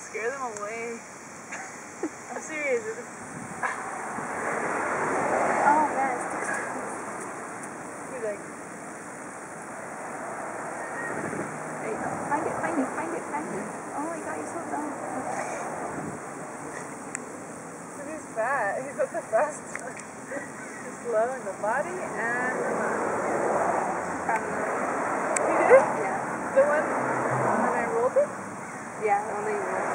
scare them away. I'm serious. Oh man, it's too close. Be like, There you go. Find it. Oh my god, you're so dumb. he's fat. He's not the fastest. He's slow in the body and the mind. You did? Yeah. The one when I rolled it? Yeah, the one that you rolled.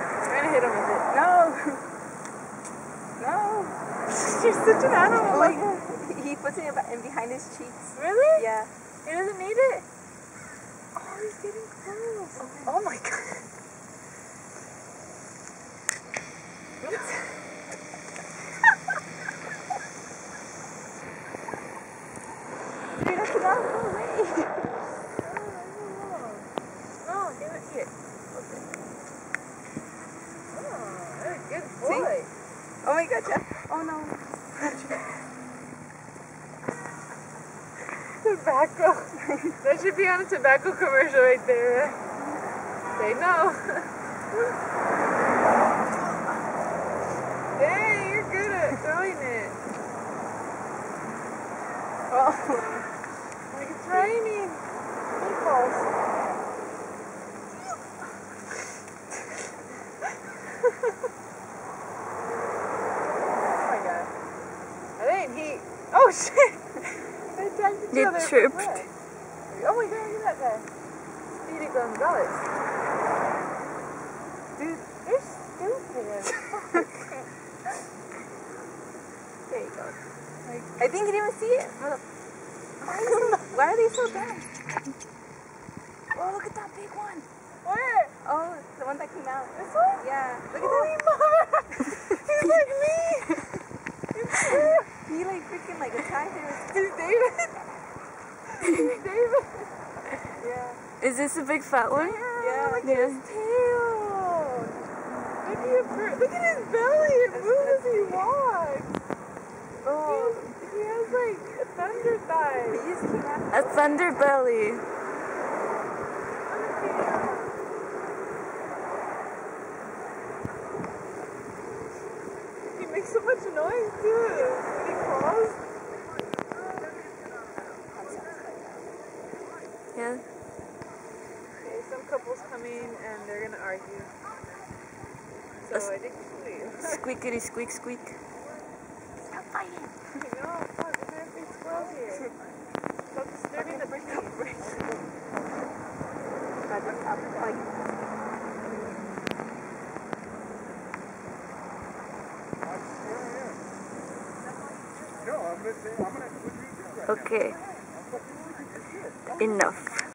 I'm trying to hit him with it. No! No! You're such an animal. Oh my god. He puts it in behind his cheeks. Really? Yeah. He doesn't need it? Oh, he's getting close. Oh my god. Dude, that's the dog. Go away. No, give it here. Okay. Oh, you're a good boy. See? Oh my god, Jeff. Oh no. Tobacco. That should be on a tobacco commercial right there. Say no. Hey, you're good at throwing it. Oh. Like it's raining. Meatballs. Oh my god. I think he. Oh shit! They attacked each They other. tripped. Oh my god, look at that guy. Speedy Gonzalez. Dude, they're stupid. There you go. Like, I think he didn't even see it. Why are they so dumb? Oh, look at that big one. where? Oh, the one that came out. This one? Yeah. Look at Holy that. mama! He's like me! He like freaking like attacked him. He's David! He's David! Yeah. Is this a big fat one? Yeah. Look at his tail! Look at his belly! It moves as he walks! Oh. He has like thunder thighs. He just came out. A thunder belly. He makes so much noise too when he crawls. Yeah. Okay, some couples coming and they're gonna argue. So I think we should leave. Squeakity squeak squeak. Stop fighting. No, fuck, there's a big squirrel here. Stop disturbing the bird. Okay. Enough.